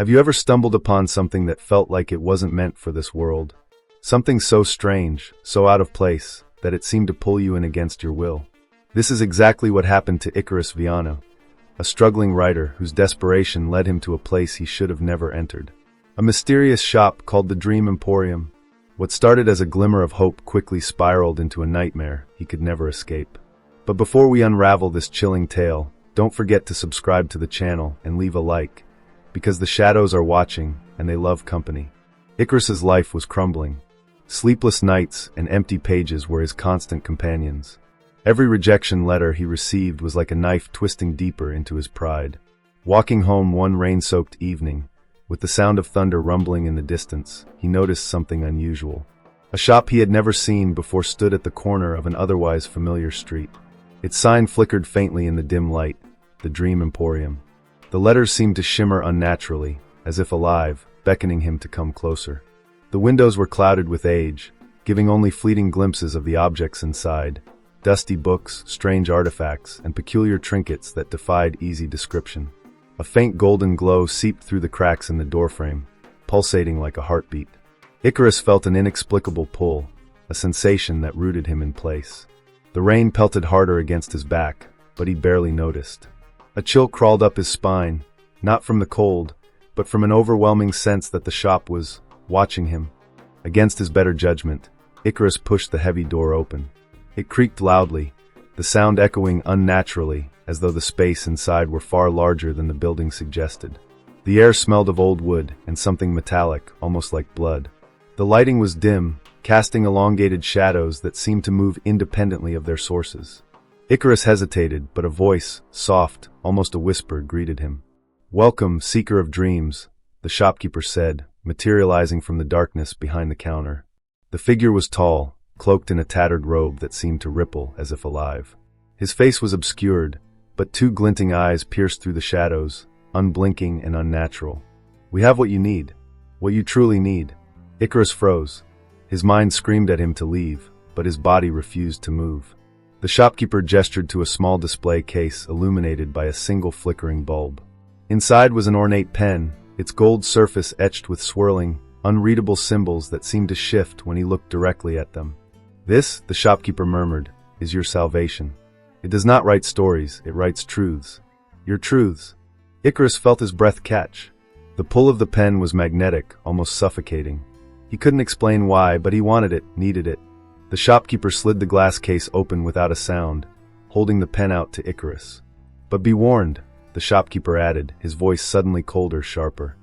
Have you ever stumbled upon something that felt like it wasn't meant for this world? Something so strange, so out of place, that it seemed to pull you in against your will. This is exactly what happened to Icarus Viano, a struggling writer whose desperation led him to a place he should have never entered. A mysterious shop called the Dream Emporium. What started as a glimmer of hope quickly spiraled into a nightmare he could never escape. But before we unravel this chilling tale, don't forget to subscribe to the channel and leave a like, because the shadows are watching and they love company. Icarus's life was crumbling. Sleepless nights and empty pages were his constant companions. Every rejection letter he received was like a knife twisting deeper into his pride. Walking home one rain-soaked evening, with the sound of thunder rumbling in the distance, he noticed something unusual. A shop he had never seen before stood at the corner of an otherwise familiar street. Its sign flickered faintly in the dim light, the Dream Emporium. The letters seemed to shimmer unnaturally, as if alive, beckoning him to come closer. The windows were clouded with age, giving only fleeting glimpses of the objects inside. Dusty books, strange artifacts, and peculiar trinkets that defied easy description. A faint golden glow seeped through the cracks in the doorframe, pulsating like a heartbeat. Icarus felt an inexplicable pull, a sensation that rooted him in place. The rain pelted harder against his back, but he barely noticed. A chill crawled up his spine, not from the cold, but from an overwhelming sense that the shop was watching him. Against his better judgment, Icarus pushed the heavy door open. It creaked loudly, the sound echoing unnaturally, as though the space inside were far larger than the building suggested. The air smelled of old wood and something metallic, almost like blood. The lighting was dim, casting elongated shadows that seemed to move independently of their sources. Icarus hesitated, but a voice, soft, almost a whisper, greeted him. "Welcome, seeker of dreams," the shopkeeper said, materializing from the darkness behind the counter. The figure was tall, cloaked in a tattered robe that seemed to ripple as if alive. His face was obscured, but two glinting eyes pierced through the shadows, unblinking and unnatural. "We have what you need. What you truly need." Icarus froze. His mind screamed at him to leave, but his body refused to move. The shopkeeper gestured to a small display case illuminated by a single flickering bulb. Inside was an ornate pen, its gold surface etched with swirling, unreadable symbols that seemed to shift when he looked directly at them. "This," the shopkeeper murmured, "is your salvation. It does not write stories, it writes truths. Your truths." Icarus felt his breath catch. The pull of the pen was magnetic, almost suffocating. He couldn't explain why, but he wanted it, needed it. The shopkeeper slid the glass case open without a sound, holding the pen out to Icarus. "But be warned," the shopkeeper added, his voice suddenly colder, sharper.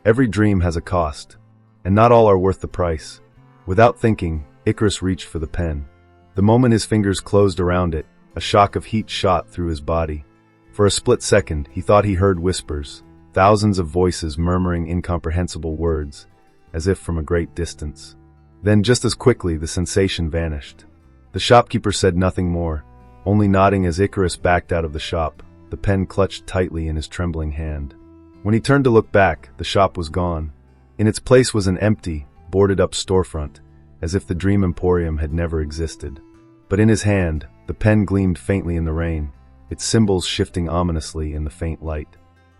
"Every dream has a cost, and not all are worth the price." Without thinking, Icarus reached for the pen. The moment his fingers closed around it, a shock of heat shot through his body. For a split second, he thought he heard whispers, thousands of voices murmuring incomprehensible words, as if from a great distance. Then just as quickly the sensation vanished. The shopkeeper said nothing more, only nodding as Icarus backed out of the shop, the pen clutched tightly in his trembling hand. When he turned to look back, the shop was gone. In its place was an empty, boarded-up storefront, as if the Dream Emporium had never existed. But in his hand, the pen gleamed faintly in the rain, its symbols shifting ominously in the faint light.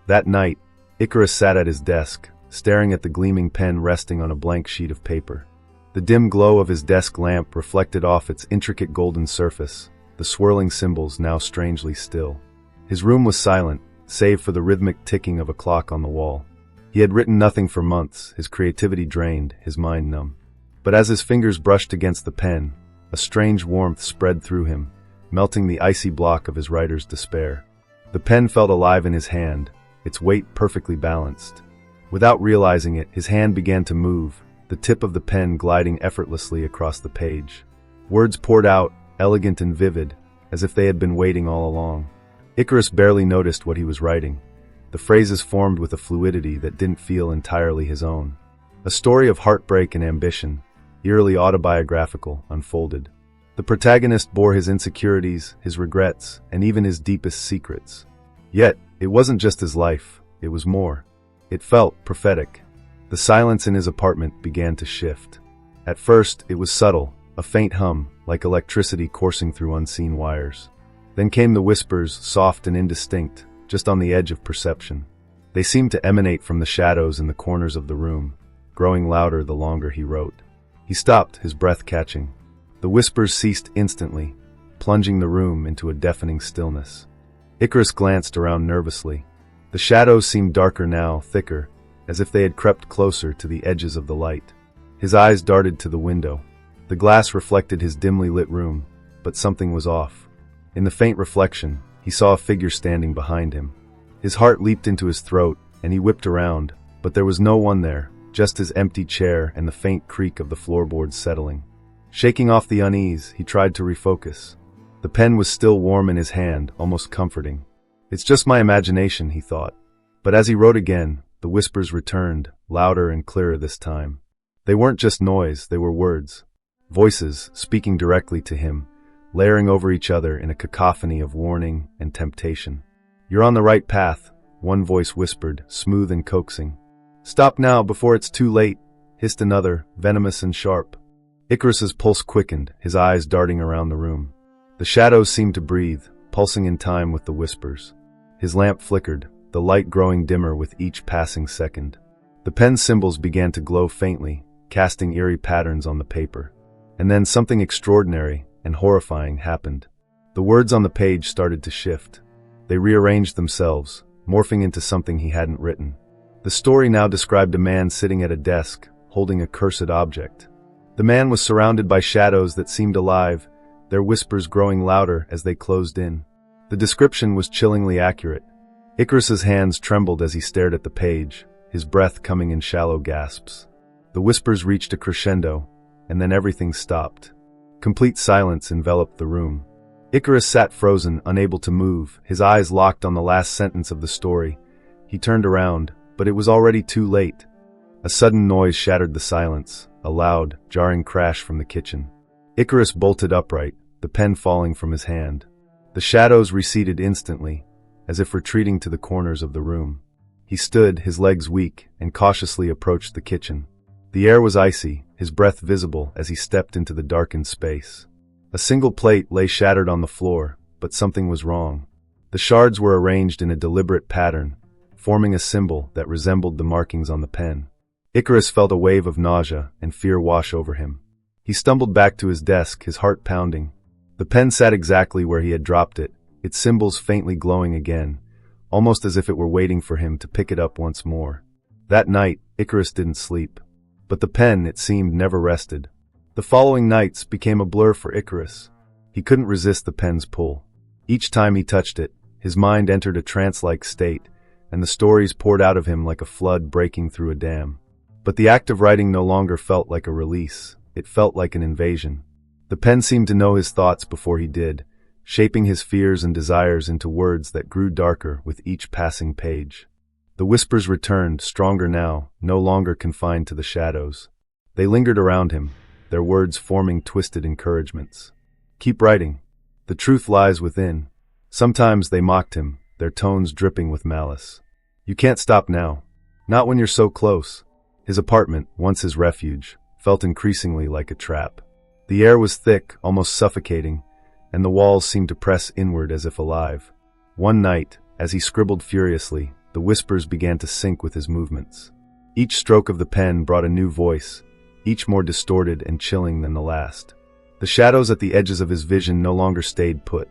That night, Icarus sat at his desk, staring at the gleaming pen resting on a blank sheet of paper. The dim glow of his desk lamp reflected off its intricate golden surface, the swirling symbols now strangely still. His room was silent, save for the rhythmic ticking of a clock on the wall. He had written nothing for months, his creativity drained, his mind numb. But as his fingers brushed against the pen, a strange warmth spread through him, melting the icy block of his writer's despair. The pen felt alive in his hand, its weight perfectly balanced. Without realizing it, his hand began to move, the tip of the pen gliding effortlessly across the page. Words poured out, elegant and vivid, as if they had been waiting all along. Icarus barely noticed what he was writing. The phrases formed with a fluidity that didn't feel entirely his own. A story of heartbreak and ambition, eerily autobiographical, unfolded. The protagonist bore his insecurities, his regrets, and even his deepest secrets. Yet, it wasn't just his life, it was more. It felt prophetic. The silence in his apartment began to shift. At first, it was subtle, a faint hum, like electricity coursing through unseen wires. Then came the whispers, soft and indistinct, just on the edge of perception. They seemed to emanate from the shadows in the corners of the room, growing louder the longer he wrote. He stopped, his breath catching. The whispers ceased instantly, plunging the room into a deafening stillness. Icarus glanced around nervously. The shadows seemed darker now, thicker, as if they had crept closer to the edges of the light. His eyes darted to the window. The glass reflected his dimly lit room, but something was off. In the faint reflection, he saw a figure standing behind him. His heart leaped into his throat, and he whipped around, but there was no one there, just his empty chair and the faint creak of the floorboards settling. Shaking off the unease, he tried to refocus. The pen was still warm in his hand, almost comforting. It's just my imagination, he thought. But as he wrote again, the whispers returned, louder and clearer this time. They weren't just noise, they were words. Voices, speaking directly to him, layering over each other in a cacophony of warning and temptation. "You're on the right path," one voice whispered, smooth and coaxing. "Stop now before it's too late," hissed another, venomous and sharp. Icarus's pulse quickened, his eyes darting around the room. The shadows seemed to breathe, pulsing in time with the whispers. His lamp flickered, the light growing dimmer with each passing second. The pen's symbols began to glow faintly, casting eerie patterns on the paper. And then something extraordinary and horrifying happened. The words on the page started to shift. They rearranged themselves, morphing into something he hadn't written. The story now described a man sitting at a desk, holding a cursed object. The man was surrounded by shadows that seemed alive, their whispers growing louder as they closed in. The description was chillingly accurate. Icarus's hands trembled as he stared at the page, his breath coming in shallow gasps. The whispers reached a crescendo, and then everything stopped. Complete silence enveloped the room. Icarus sat frozen, unable to move, his eyes locked on the last sentence of the story. He turned around, but it was already too late. A sudden noise shattered the silence, a loud, jarring crash from the kitchen. Icarus bolted upright, the pen falling from his hand. The shadows receded instantly, as if retreating to the corners of the room. He stood, his legs weak, and cautiously approached the kitchen. The air was icy, his breath visible as he stepped into the darkened space. A single plate lay shattered on the floor, but something was wrong. The shards were arranged in a deliberate pattern, forming a symbol that resembled the markings on the pen. Icarus felt a wave of nausea and fear wash over him. He stumbled back to his desk, his heart pounding. The pen sat exactly where he had dropped it, its symbols faintly glowing again, almost as if it were waiting for him to pick it up once more. That night, Icarus didn't sleep. But the pen, it seemed, never rested. The following nights became a blur for Icarus. He couldn't resist the pen's pull. Each time he touched it, his mind entered a trance-like state, and the stories poured out of him like a flood breaking through a dam. But the act of writing no longer felt like a release, it felt like an invasion. The pen seemed to know his thoughts before he did, shaping his fears and desires into words that grew darker with each passing page. The whispers returned, stronger now, no longer confined to the shadows. They lingered around him, their words forming twisted encouragements. "Keep writing. The truth lies within." Sometimes they mocked him, their tones dripping with malice. "You can't stop now. Not when you're so close." His apartment, once his refuge, felt increasingly like a trap. The air was thick, almost suffocating, and the walls seemed to press inward as if alive. One night, as he scribbled furiously, the whispers began to sync with his movements. Each stroke of the pen brought a new voice, each more distorted and chilling than the last. The shadows at the edges of his vision no longer stayed put.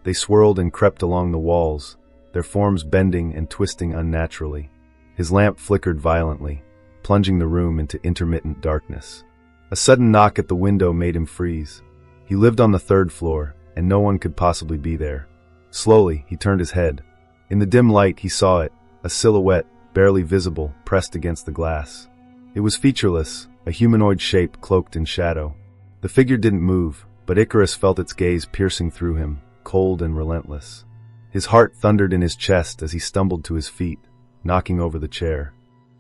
They swirled and crept along the walls, their forms bending and twisting unnaturally. His lamp flickered violently, plunging the room into intermittent darkness. A sudden knock at the window made him freeze. He lived on the third floor, and no one could possibly be there. Slowly, he turned his head. In the dim light, he saw it, a silhouette, barely visible, pressed against the glass. It was featureless, a humanoid shape cloaked in shadow. The figure didn't move, but Icarus felt its gaze piercing through him, cold and relentless. His heart thundered in his chest as he stumbled to his feet, knocking over the chair.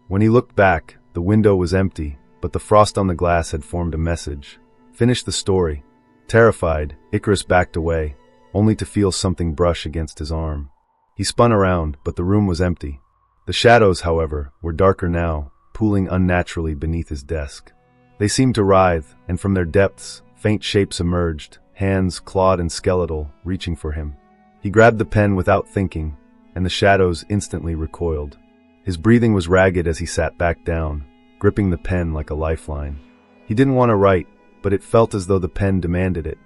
When he looked back, the window was empty, but the frost on the glass had formed a message. "Finish the story." Terrified, Icarus backed away, only to feel something brush against his arm. He spun around, but the room was empty. The shadows, however, were darker now, pooling unnaturally beneath his desk. They seemed to writhe, and from their depths, faint shapes emerged, hands clawed and skeletal, reaching for him. He grabbed the pen without thinking, and the shadows instantly recoiled. His breathing was ragged as he sat back down, gripping the pen like a lifeline. He didn't want to write, but it felt as though the pen demanded it.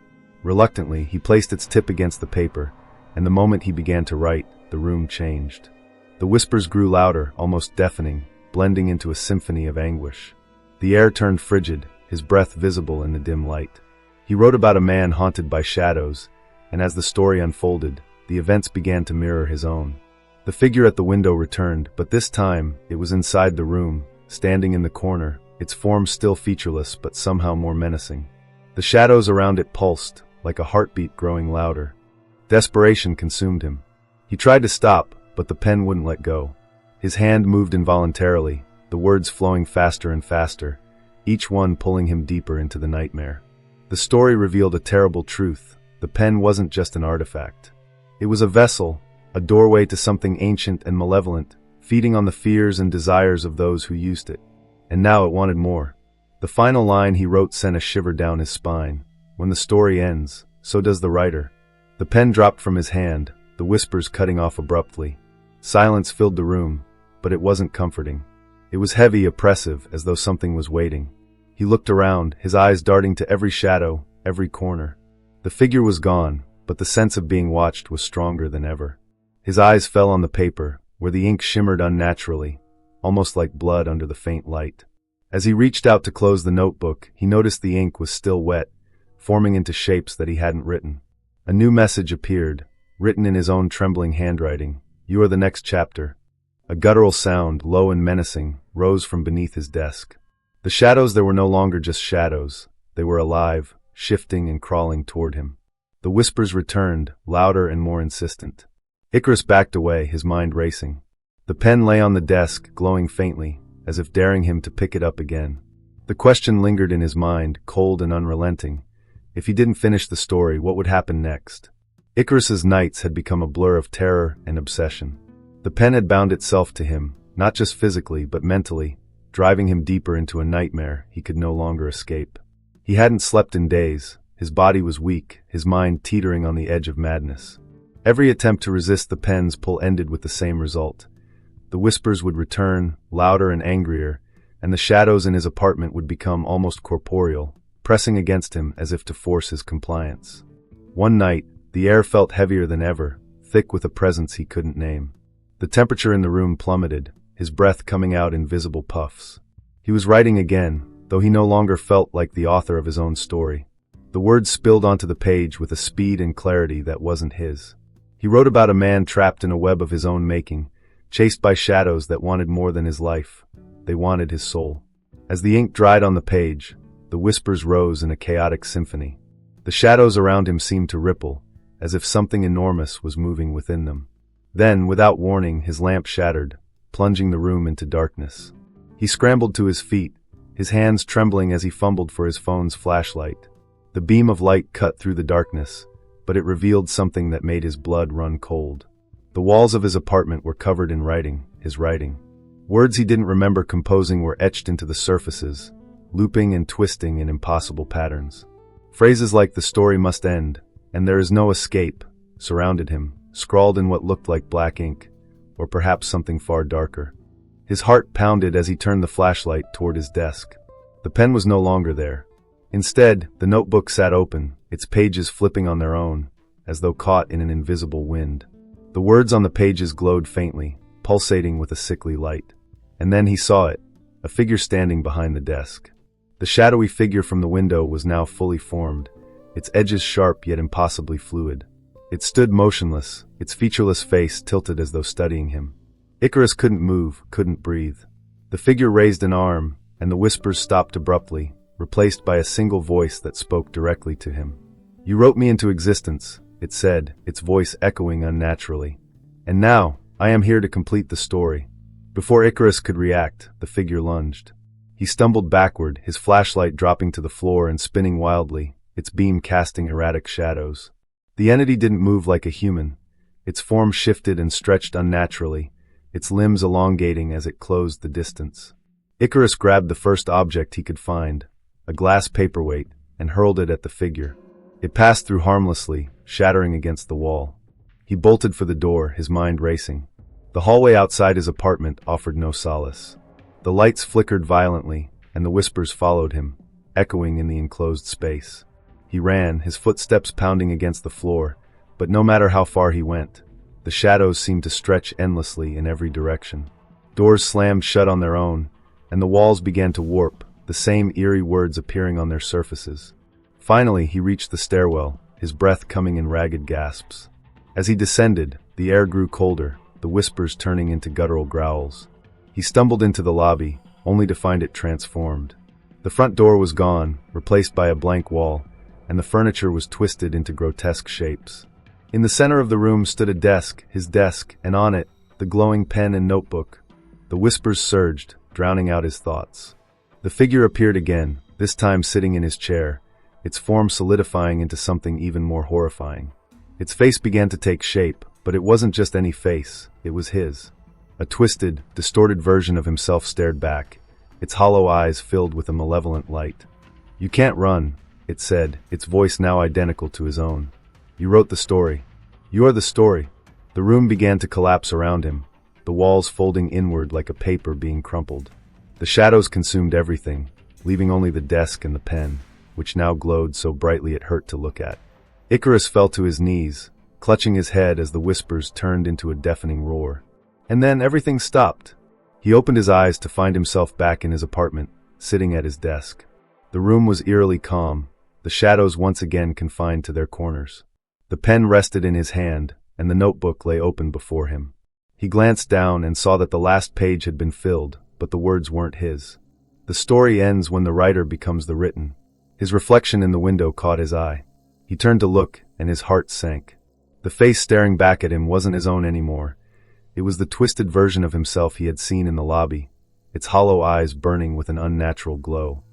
Reluctantly, he placed its tip against the paper, and the moment he began to write, the room changed. The whispers grew louder, almost deafening, blending into a symphony of anguish. The air turned frigid, his breath visible in the dim light. He wrote about a man haunted by shadows, and as the story unfolded, the events began to mirror his own. The figure at the window returned, but this time, it was inside the room, standing in the corner, its form still featureless but somehow more menacing. The shadows around it pulsed, like a heartbeat growing louder. Desperation consumed him. He tried to stop, but the pen wouldn't let go. His hand moved involuntarily, the words flowing faster and faster, each one pulling him deeper into the nightmare. The story revealed a terrible truth. The pen wasn't just an artifact. It was a vessel, a doorway to something ancient and malevolent, feeding on the fears and desires of those who used it. And now it wanted more. The final line he wrote sent a shiver down his spine. When the story ends, so does the writer. The pen dropped from his hand, the whispers cutting off abruptly. Silence filled the room, but it wasn't comforting. It was heavy, oppressive, as though something was waiting. He looked around, his eyes darting to every shadow, every corner. The figure was gone, but the sense of being watched was stronger than ever. His eyes fell on the paper, where the ink shimmered unnaturally, almost like blood under the faint light. As he reached out to close the notebook, he noticed the ink was still wet, forming into shapes that he hadn't written. A new message appeared, written in his own trembling handwriting. "You are the next chapter." A guttural sound, low and menacing, rose from beneath his desk. The shadows there were no longer just shadows. They were alive, shifting and crawling toward him. The whispers returned, louder and more insistent. Icarus backed away, his mind racing. The pen lay on the desk, glowing faintly, as if daring him to pick it up again. The question lingered in his mind, cold and unrelenting. If he didn't finish the story, what would happen next? Icarus's nights had become a blur of terror and obsession. The pen had bound itself to him, not just physically but mentally, driving him deeper into a nightmare he could no longer escape. He hadn't slept in days. His body was weak, his mind teetering on the edge of madness. Every attempt to resist the pen's pull ended with the same result. The whispers would return, louder and angrier, and the shadows in his apartment would become almost corporeal, pressing against him as if to force his compliance. One night, the air felt heavier than ever, thick with a presence he couldn't name. The temperature in the room plummeted, his breath coming out in visible puffs. He was writing again, though he no longer felt like the author of his own story. The words spilled onto the page with a speed and clarity that wasn't his. He wrote about a man trapped in a web of his own making, chased by shadows that wanted more than his life. They wanted his soul. As the ink dried on the page, the whispers rose in a chaotic symphony. The shadows around him seemed to ripple, as if something enormous was moving within them. Then, without warning, his lamp shattered, plunging the room into darkness. He scrambled to his feet, his hands trembling as he fumbled for his phone's flashlight. The beam of light cut through the darkness, but it revealed something that made his blood run cold. The walls of his apartment were covered in writing, his writing. Words he didn't remember composing were etched into the surfaces, looping and twisting in impossible patterns. Phrases like "the story must end," and "there is no escape," surrounded him, scrawled in what looked like black ink, or perhaps something far darker. His heart pounded as he turned the flashlight toward his desk. The pen was no longer there. Instead, the notebook sat open, its pages flipping on their own, as though caught in an invisible wind. The words on the pages glowed faintly, pulsating with a sickly light. And then he saw it, a figure standing behind the desk. The shadowy figure from the window was now fully formed, its edges sharp yet impossibly fluid. It stood motionless, its featureless face tilted as though studying him. Icarus couldn't move, couldn't breathe. The figure raised an arm, and the whispers stopped abruptly, replaced by a single voice that spoke directly to him. "You wrote me into existence," it said, its voice echoing unnaturally. "And now, I am here to complete the story." Before Icarus could react, the figure lunged. He stumbled backward, his flashlight dropping to the floor and spinning wildly, its beam casting erratic shadows. The entity didn't move like a human. Its form shifted and stretched unnaturally, its limbs elongating as it closed the distance. Icarus grabbed the first object he could find, a glass paperweight, and hurled it at the figure. It passed through harmlessly, shattering against the wall. He bolted for the door, his mind racing. The hallway outside his apartment offered no solace. The lights flickered violently, and the whispers followed him, echoing in the enclosed space. He ran, his footsteps pounding against the floor, but no matter how far he went, the shadows seemed to stretch endlessly in every direction. Doors slammed shut on their own, and the walls began to warp, the same eerie words appearing on their surfaces. Finally, he reached the stairwell, his breath coming in ragged gasps. As he descended, the air grew colder, the whispers turning into guttural growls. He stumbled into the lobby, only to find it transformed. The front door was gone, replaced by a blank wall, and the furniture was twisted into grotesque shapes. In the center of the room stood a desk, his desk, and on it, the glowing pen and notebook. The whispers surged, drowning out his thoughts. The figure appeared again, this time sitting in his chair, its form solidifying into something even more horrifying. Its face began to take shape, but it wasn't just any face, it was his. A twisted, distorted version of himself stared back, its hollow eyes filled with a malevolent light. "You can't run," it said, its voice now identical to his own. "You wrote the story. You are the story." The room began to collapse around him, the walls folding inward like a paper being crumpled. The shadows consumed everything, leaving only the desk and the pen, which now glowed so brightly it hurt to look at. Icarus fell to his knees, clutching his head as the whispers turned into a deafening roar. And then everything stopped. He opened his eyes to find himself back in his apartment, sitting at his desk. The room was eerily calm, the shadows once again confined to their corners. The pen rested in his hand, and the notebook lay open before him. He glanced down and saw that the last page had been filled, but the words weren't his. The story ends when the writer becomes the written. His reflection in the window caught his eye. He turned to look, and his heart sank. The face staring back at him wasn't his own anymore. It was the twisted version of himself he had seen in the lobby, its hollow eyes burning with an unnatural glow.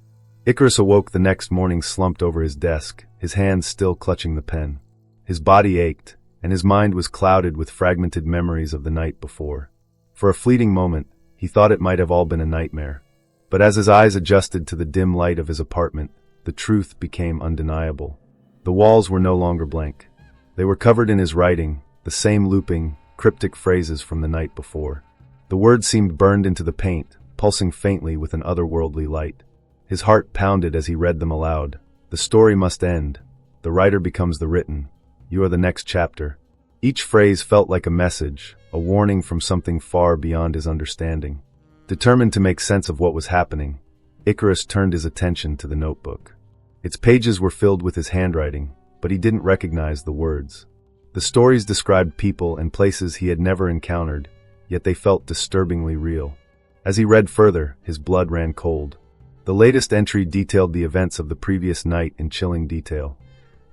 Icarus awoke the next morning slumped over his desk, his hands still clutching the pen. His body ached, and his mind was clouded with fragmented memories of the night before. For a fleeting moment, he thought it might have all been a nightmare. But as his eyes adjusted to the dim light of his apartment, the truth became undeniable. The walls were no longer blank. They were covered in his writing, the same looping, cryptic phrases from the night before. The words seemed burned into the paint, pulsing faintly with an otherworldly light. His heart pounded as he read them aloud. The story must end. The writer becomes the written. You are the next chapter. Each phrase felt like a message, a warning from something far beyond his understanding. Determined to make sense of what was happening, Icarus turned his attention to the notebook. Its pages were filled with his handwriting, but he didn't recognize the words. The stories described people and places he had never encountered, yet they felt disturbingly real. As he read further, his blood ran cold. The latest entry detailed the events of the previous night in chilling detail.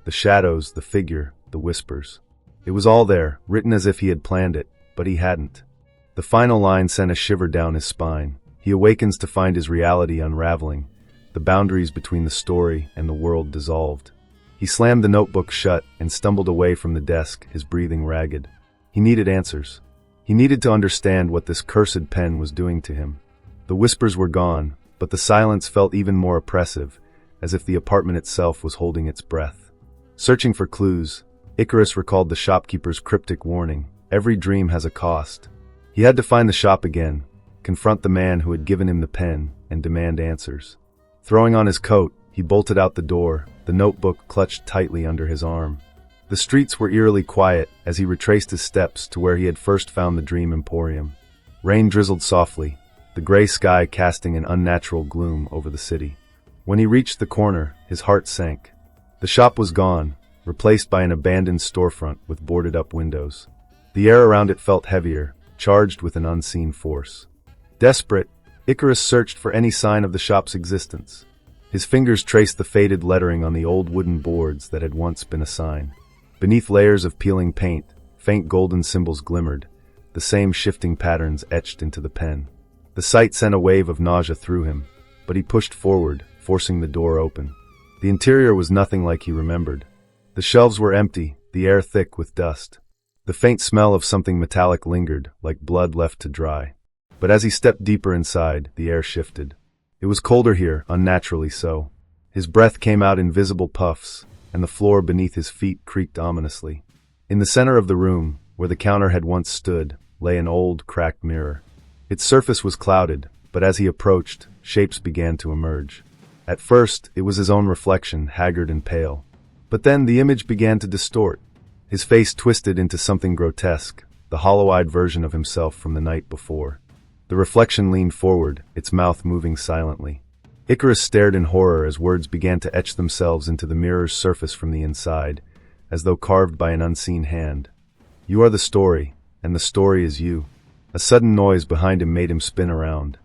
The shadows, the figure, the whispers. It was all there, written as if he had planned it, but he hadn't. The final line sent a shiver down his spine. He awakens to find his reality unraveling, the boundaries between the story and the world dissolved. He slammed the notebook shut and stumbled away from the desk, his breathing ragged. He needed answers. He needed to understand what this cursed pen was doing to him. The whispers were gone, but the silence felt even more oppressive, as if the apartment itself was holding its breath. Searching for clues, Icarus recalled the shopkeeper's cryptic warning, "Every dream has a cost." He had to find the shop again, confront the man who had given him the pen, and demand answers. Throwing on his coat, he bolted out the door, the notebook clutched tightly under his arm. The streets were eerily quiet as he retraced his steps to where he had first found the Dream Emporium. Rain drizzled softly, the gray sky casting an unnatural gloom over the city. When he reached the corner, his heart sank. The shop was gone, replaced by an abandoned storefront with boarded-up windows. The air around it felt heavier, charged with an unseen force. Desperate, Icarus searched for any sign of the shop's existence. His fingers traced the faded lettering on the old wooden boards that had once been a sign. Beneath layers of peeling paint, faint golden symbols glimmered, the same shifting patterns etched into the pen. The sight sent a wave of nausea through him, but he pushed forward, forcing the door open. The interior was nothing like he remembered. The shelves were empty, the air thick with dust. The faint smell of something metallic lingered, like blood left to dry. But as he stepped deeper inside, the air shifted. It was colder here, unnaturally so. His breath came out in visible puffs, and the floor beneath his feet creaked ominously. In the center of the room, where the counter had once stood, lay an old, cracked mirror. Its surface was clouded, but as he approached, shapes began to emerge. At first, it was his own reflection, haggard and pale. But then the image began to distort. His face twisted into something grotesque, the hollow-eyed version of himself from the night before. The reflection leaned forward, its mouth moving silently. Icarus stared in horror as words began to etch themselves into the mirror's surface from the inside, as though carved by an unseen hand. "You are the story, and the story is you." A sudden noise behind him made him spin around.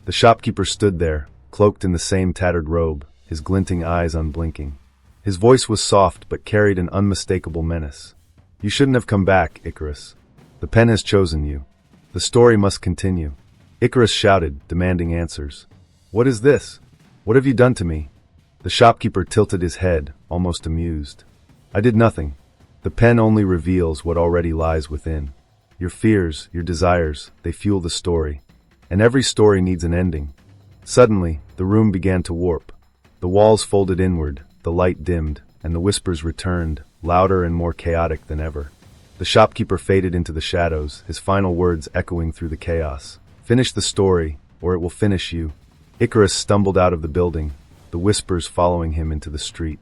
The shopkeeper stood there, cloaked in the same tattered robe, his glinting eyes unblinking. His voice was soft but carried an unmistakable menace. "You shouldn't have come back, Icarus. The pen has chosen you. The story must continue." Icarus shouted, demanding answers. "What is this? What have you done to me?" The shopkeeper tilted his head, almost amused. "I did nothing. The pen only reveals what already lies within. Your fears, your desires, they fuel the story. And every story needs an ending." Suddenly, the room began to warp. The walls folded inward, the light dimmed, and the whispers returned, louder and more chaotic than ever. The shopkeeper faded into the shadows, his final words echoing through the chaos. "Finish the story, or it will finish you." Icarus stumbled out of the building, the whispers following him into the street.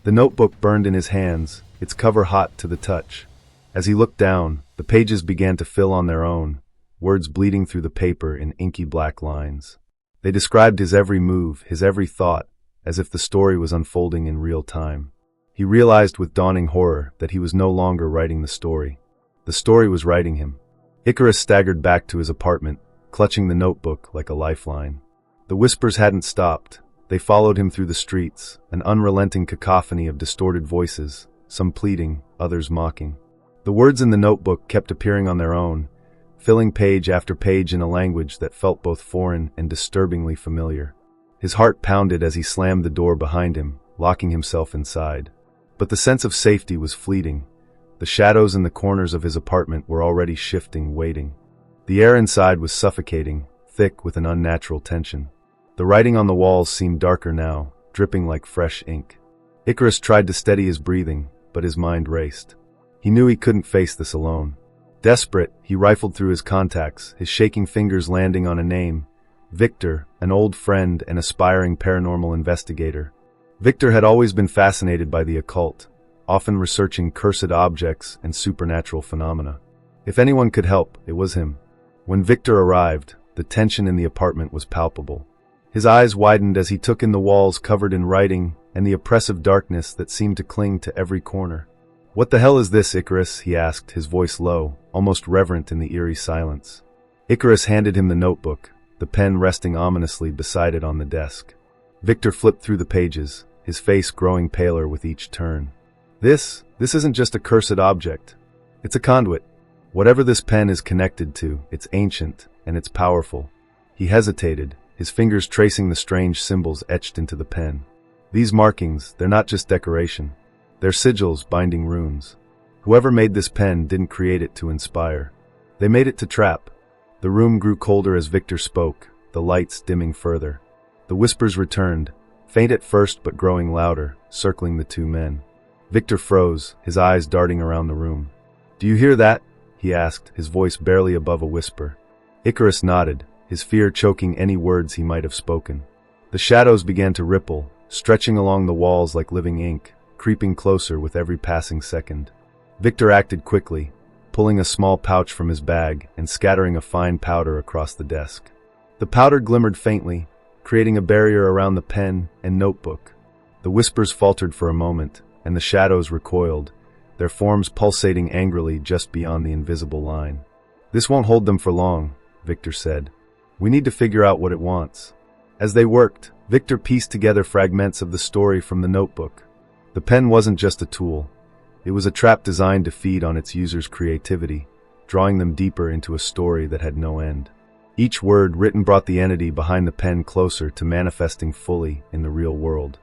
The notebook burned in his hands, its cover hot to the touch. As he looked down, the pages began to fill on their own, words bleeding through the paper in inky black lines. They described his every move, his every thought, as if the story was unfolding in real time. He realized with dawning horror that he was no longer writing the story. The story was writing him. Icarus staggered back to his apartment, clutching the notebook like a lifeline. The whispers hadn't stopped. They followed him through the streets, an unrelenting cacophony of distorted voices, some pleading, others mocking. The words in the notebook kept appearing on their own, filling page after page in a language that felt both foreign and disturbingly familiar. His heart pounded as he slammed the door behind him, locking himself inside. But the sense of safety was fleeting. The shadows in the corners of his apartment were already shifting, waiting. The air inside was suffocating, thick with an unnatural tension. The writing on the walls seemed darker now, dripping like fresh ink. Icarus tried to steady his breathing, but his mind raced. He knew he couldn't face this alone. Desperate, he rifled through his contacts, his shaking fingers landing on a name: Victor, an old friend and aspiring paranormal investigator. Victor had always been fascinated by the occult, often researching cursed objects and supernatural phenomena. If anyone could help, it was him. When Victor arrived, the tension in the apartment was palpable. His eyes widened as he took in the walls covered in writing and the oppressive darkness that seemed to cling to every corner. "What the hell is this, Icarus?" he asked, his voice low, almost reverent in the eerie silence. Icarus handed him the notebook, the pen resting ominously beside it on the desk. Victor flipped through the pages, his face growing paler with each turn. This isn't just a cursed object. It's a conduit. Whatever this pen is connected to, it's ancient, and it's powerful." He hesitated, his fingers tracing the strange symbols etched into the pen. "These markings, they're not just decoration. They're sigils binding runes. Whoever made this pen didn't create it to inspire. They made it to trap." The room grew colder as Victor spoke, the lights dimming further. The whispers returned, faint at first but growing louder, circling the two men. Victor froze, his eyes darting around the room. "Do you hear that?" he asked, his voice barely above a whisper. Icarus nodded, his fear choking any words he might have spoken. The shadows began to ripple, stretching along the walls like living ink, creeping closer with every passing second. Victor acted quickly, pulling a small pouch from his bag and scattering a fine powder across the desk. The powder glimmered faintly, creating a barrier around the pen and notebook. The whispers faltered for a moment, and the shadows recoiled, their forms pulsating angrily just beyond the invisible line. "This won't hold them for long," Victor said. "We need to figure out what it wants." As they worked, Victor pieced together fragments of the story from the notebook. The pen wasn't just a tool. It was a trap designed to feed on its users' creativity, drawing them deeper into a story that had no end. Each word written brought the entity behind the pen closer to manifesting fully in the real world.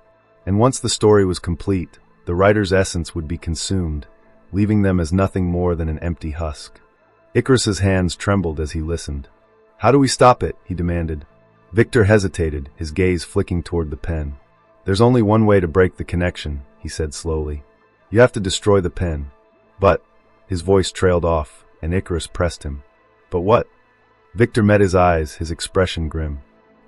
And once the story was complete, the writer's essence would be consumed, leaving them as nothing more than an empty husk. Icarus's hands trembled as he listened. "How do we stop it?" he demanded. Victor hesitated, his gaze flicking toward the pen. "There's only one way to break the connection," he said slowly. "You have to destroy the pen." "But," his voice trailed off, and Icarus pressed him. But what? Victor met his eyes, his expression grim.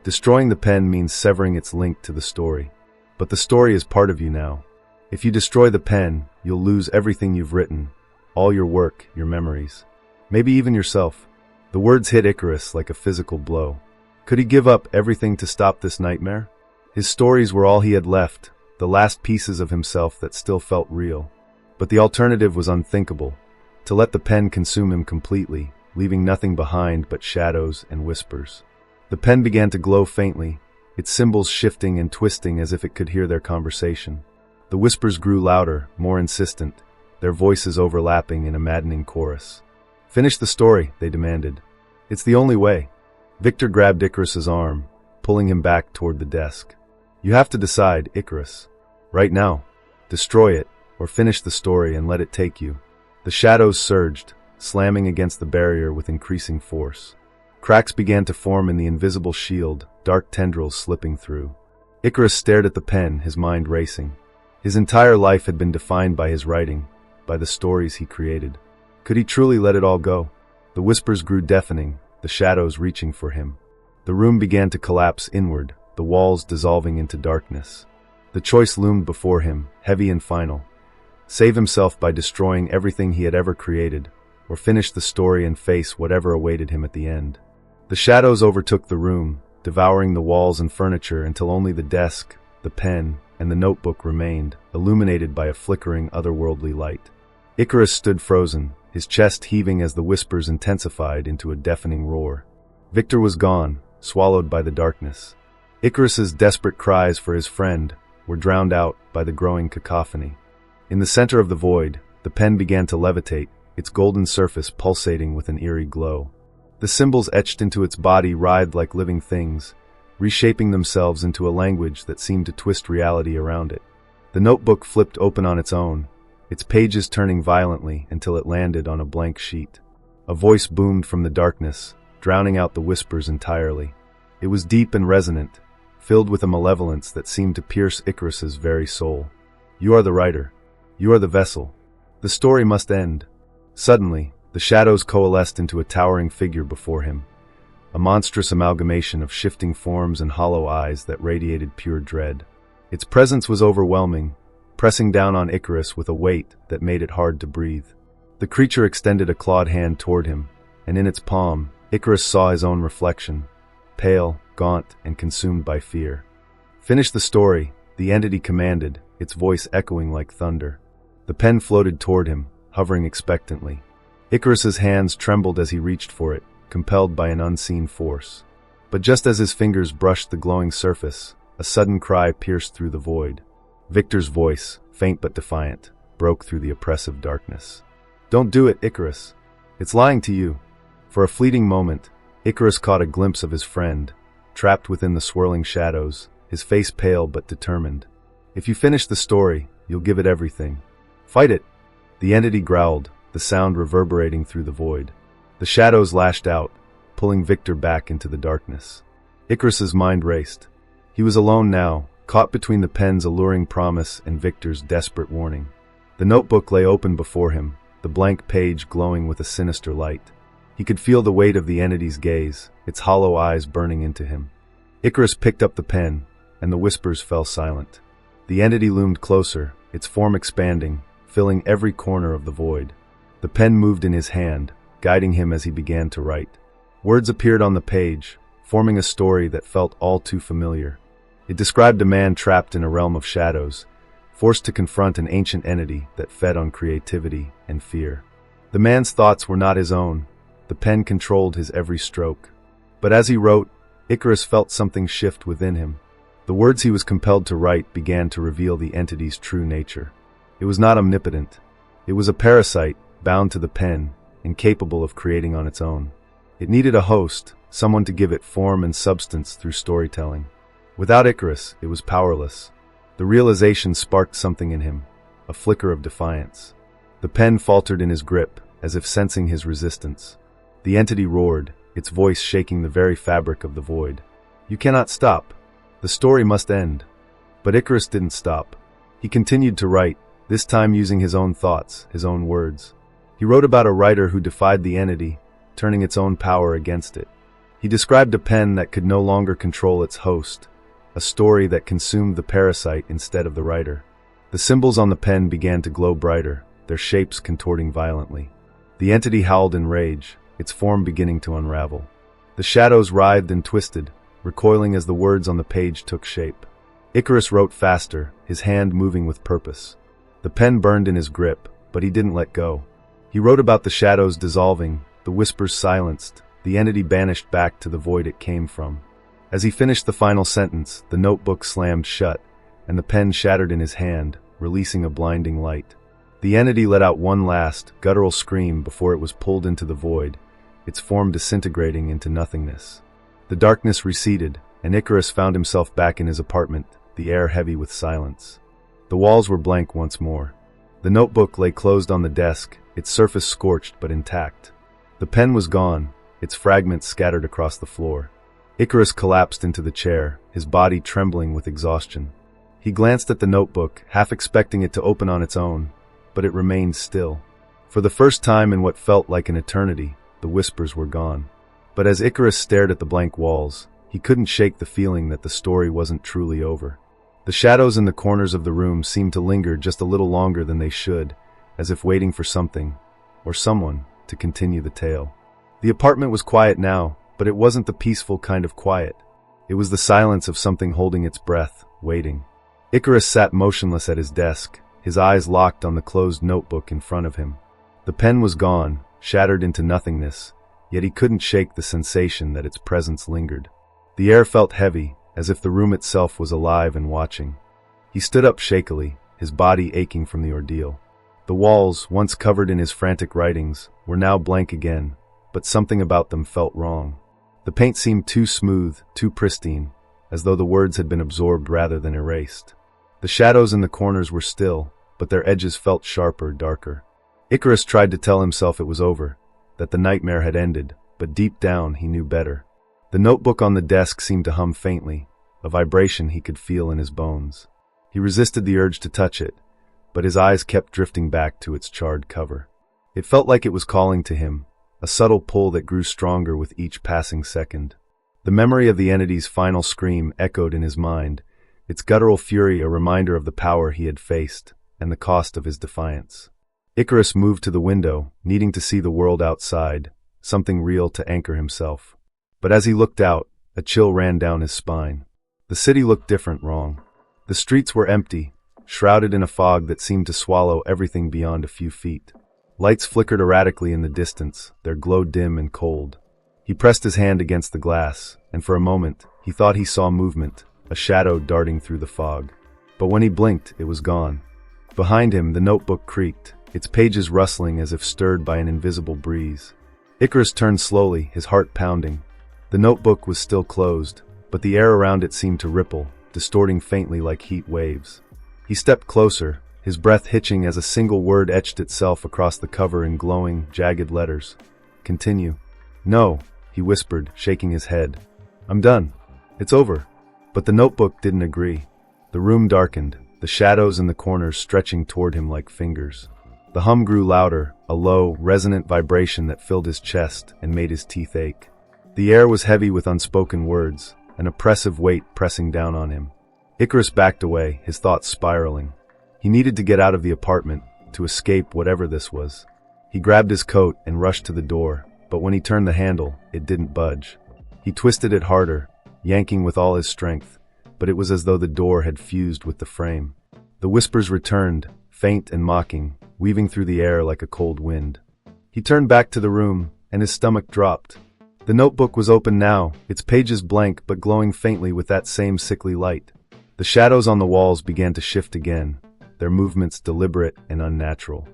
Destroying the pen means severing its link to the story. But the story is part of you now. If you destroy the pen, you'll lose everything you've written, all your work, your memories. Maybe even yourself. The words hit Icarus like a physical blow. Could he give up everything to stop this nightmare? His stories were all he had left, the last pieces of himself that still felt real. But the alternative was unthinkable, to let the pen consume him completely, leaving nothing behind but shadows and whispers. The pen began to glow faintly, its symbols shifting and twisting as if it could hear their conversation. The whispers grew louder, more insistent, their voices overlapping in a maddening chorus. "Finish the story," they demanded. "It's the only way." Victor grabbed Icarus's arm, pulling him back toward the desk. "You have to decide, Icarus. Right now. Destroy it, or finish the story and let it take you." The shadows surged, slamming against the barrier with increasing force. Cracks began to form in the invisible shield, dark tendrils slipping through. Icarus stared at the pen, his mind racing. His entire life had been defined by his writing, by the stories he created. Could he truly let it all go? The whispers grew deafening, the shadows reaching for him. The room began to collapse inward, the walls dissolving into darkness. The choice loomed before him, heavy and final. Save himself by destroying everything he had ever created, or finish the story and face whatever awaited him at the end. The shadows overtook the room, devouring the walls and furniture until only the desk, the pen, and the notebook remained, illuminated by a flickering, otherworldly light. Icarus stood frozen, his chest heaving as the whispers intensified into a deafening roar. Victor was gone, swallowed by the darkness. Icarus's desperate cries for his friend were drowned out by the growing cacophony. In the center of the void, the pen began to levitate, its golden surface pulsating with an eerie glow. The symbols etched into its body writhed like living things, reshaping themselves into a language that seemed to twist reality around it. The notebook flipped open on its own, its pages turning violently until it landed on a blank sheet. A voice boomed from the darkness, drowning out the whispers entirely. It was deep and resonant, filled with a malevolence that seemed to pierce Icarus's very soul. "You are the writer. You are the vessel. The story must end." Suddenly, the shadows coalesced into a towering figure before him, a monstrous amalgamation of shifting forms and hollow eyes that radiated pure dread. Its presence was overwhelming, pressing down on Icarus with a weight that made it hard to breathe. The creature extended a clawed hand toward him, and in its palm, Icarus saw his own reflection, pale, gaunt, and consumed by fear. "Finish the story," the entity commanded, its voice echoing like thunder. The pen floated toward him, hovering expectantly. Icarus's hands trembled as he reached for it, compelled by an unseen force. But just as his fingers brushed the glowing surface, a sudden cry pierced through the void. Victor's voice, faint but defiant, broke through the oppressive darkness. "Don't do it, Icarus. It's lying to you." For a fleeting moment, Icarus caught a glimpse of his friend, trapped within the swirling shadows, his face pale but determined. "If you finish the story, you'll give it everything. Fight it." The entity growled, the sound reverberating through the void. The shadows lashed out, pulling Victor back into the darkness. Icarus's mind raced. He was alone now, caught between the pen's alluring promise and Victor's desperate warning. The notebook lay open before him, the blank page glowing with a sinister light. He could feel the weight of the entity's gaze, its hollow eyes burning into him. Icarus picked up the pen, and the whispers fell silent. The entity loomed closer, its form expanding, filling every corner of the void. The pen moved in his hand, guiding him as he began to write. Words appeared on the page, forming a story that felt all too familiar. It described a man trapped in a realm of shadows, forced to confront an ancient entity that fed on creativity and fear. The man's thoughts were not his own. The pen controlled his every stroke. But as he wrote, Icarus felt something shift within him. The words he was compelled to write began to reveal the entity's true nature. It was not omnipotent. It was a parasite, bound to the pen, incapable of creating on its own. It needed a host, someone to give it form and substance through storytelling. Without Icarus, it was powerless. The realization sparked something in him, a flicker of defiance. The pen faltered in his grip, as if sensing his resistance. The entity roared, its voice shaking the very fabric of the void. "You cannot stop. The story must end." But Icarus didn't stop. He continued to write, this time using his own thoughts, his own words. He wrote about a writer who defied the entity, turning its own power against it. He described a pen that could no longer control its host, a story that consumed the parasite instead of the writer. The symbols on the pen began to glow brighter, their shapes contorting violently. The entity howled in rage, its form beginning to unravel. The shadows writhed and twisted, recoiling as the words on the page took shape. Icarus wrote faster, his hand moving with purpose. The pen burned in his grip, but he didn't let go. He wrote about the shadows dissolving, the whispers silenced, the entity banished back to the void it came from. As he finished the final sentence, the notebook slammed shut, and the pen shattered in his hand, releasing a blinding light. The entity let out one last, guttural scream before it was pulled into the void, its form disintegrating into nothingness. The darkness receded, and Icarus found himself back in his apartment, the air heavy with silence. The walls were blank once more. The notebook lay closed on the desk, its surface scorched but intact. The pen was gone, its fragments scattered across the floor. Icarus collapsed into the chair, his body trembling with exhaustion. He glanced at the notebook, half expecting it to open on its own, but it remained still. For the first time in what felt like an eternity, the whispers were gone. But as Icarus stared at the blank walls, he couldn't shake the feeling that the story wasn't truly over. The shadows in the corners of the room seemed to linger just a little longer than they should, as if waiting for something, or someone, to continue the tale. The apartment was quiet now, but it wasn't the peaceful kind of quiet. It was the silence of something holding its breath, waiting. Icarus sat motionless at his desk, his eyes locked on the closed notebook in front of him. The pen was gone, shattered into nothingness, yet he couldn't shake the sensation that its presence lingered. The air felt heavy, as if the room itself was alive and watching. He stood up shakily, his body aching from the ordeal. The walls, once covered in his frantic writings, were now blank again, but something about them felt wrong. The paint seemed too smooth, too pristine, as though the words had been absorbed rather than erased. The shadows in the corners were still, but their edges felt sharper, darker. Icarus tried to tell himself it was over, that the nightmare had ended, but deep down he knew better. The notebook on the desk seemed to hum faintly, a vibration he could feel in his bones. He resisted the urge to touch it, but his eyes kept drifting back to its charred cover. It felt like it was calling to him, a subtle pull that grew stronger with each passing second. The memory of the entity's final scream echoed in his mind, its guttural fury a reminder of the power he had faced, and the cost of his defiance. Icarus moved to the window, needing to see the world outside, something real to anchor himself. But as he looked out, a chill ran down his spine. The city looked different, wrong. The streets were empty, shrouded in a fog that seemed to swallow everything beyond a few feet. Lights flickered erratically in the distance, their glow dim and cold. He pressed his hand against the glass, and for a moment, he thought he saw movement, a shadow darting through the fog. But when he blinked, it was gone. Behind him, the notebook creaked, its pages rustling as if stirred by an invisible breeze. Icarus turned slowly, his heart pounding. The notebook was still closed, but the air around it seemed to ripple, distorting faintly like heat waves. He stepped closer, his breath hitching as a single word etched itself across the cover in glowing, jagged letters. Continue. No, he whispered, shaking his head. I'm done. It's over. But the notebook didn't agree. The room darkened, the shadows in the corners stretching toward him like fingers. The hum grew louder, a low, resonant vibration that filled his chest and made his teeth ache. The air was heavy with unspoken words, an oppressive weight pressing down on him. Icarus backed away, his thoughts spiraling. He needed to get out of the apartment, to escape whatever this was. He grabbed his coat and rushed to the door, but when he turned the handle, it didn't budge. He twisted it harder, yanking with all his strength, but it was as though the door had fused with the frame. The whispers returned, faint and mocking, weaving through the air like a cold wind. He turned back to the room, and his stomach dropped. The notebook was open now, its pages blank but glowing faintly with that same sickly light. The shadows on the walls began to shift again, their movements deliberate and unnatural.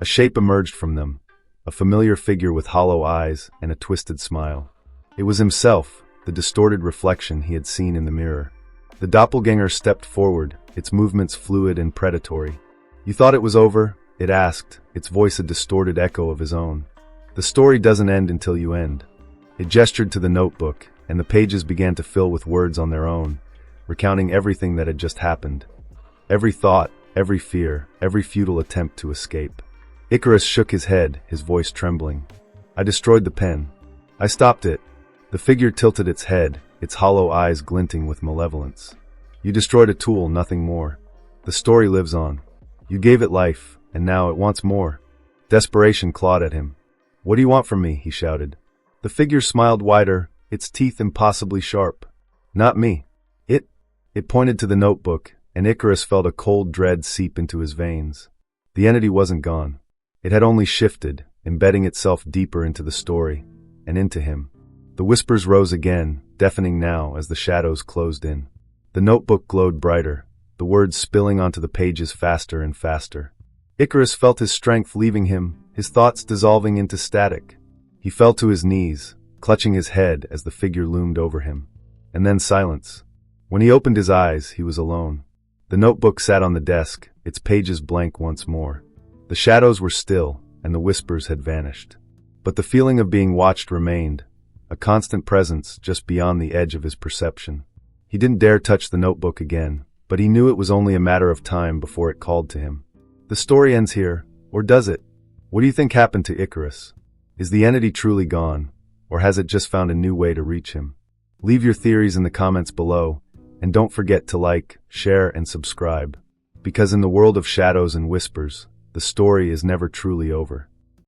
A shape emerged from them, a familiar figure with hollow eyes and a twisted smile. It was himself, the distorted reflection he had seen in the mirror. The doppelganger stepped forward, its movements fluid and predatory. You thought it was over? It asked, its voice a distorted echo of his own. The story doesn't end until you end. It gestured to the notebook, and the pages began to fill with words on their own, recounting everything that had just happened. Every thought, every fear, every futile attempt to escape. Icarus shook his head, his voice trembling. I destroyed the pen. I stopped it. The figure tilted its head, its hollow eyes glinting with malevolence. You destroyed a tool, nothing more. The story lives on. You gave it life, and now it wants more. Desperation clawed at him. What do you want from me? He shouted. The figure smiled wider, its teeth impossibly sharp. Not me. It pointed to the notebook, and Icarus felt a cold dread seep into his veins. The entity wasn't gone. It had only shifted, embedding itself deeper into the story, and into him. The whispers rose again, deafening now as the shadows closed in. The notebook glowed brighter, the words spilling onto the pages faster and faster. Icarus felt his strength leaving him, his thoughts dissolving into static. He fell to his knees, clutching his head as the figure loomed over him. And then silence. When he opened his eyes, he was alone. The notebook sat on the desk, its pages blank once more. The shadows were still, and the whispers had vanished. But the feeling of being watched remained, a constant presence just beyond the edge of his perception. He didn't dare touch the notebook again, but he knew it was only a matter of time before it called to him. The story ends here, or does it? What do you think happened to Icarus? Is the entity truly gone, or has it just found a new way to reach him? Leave your theories in the comments below, and don't forget to like, share, and subscribe. Because in the world of shadows and whispers, the story is never truly over.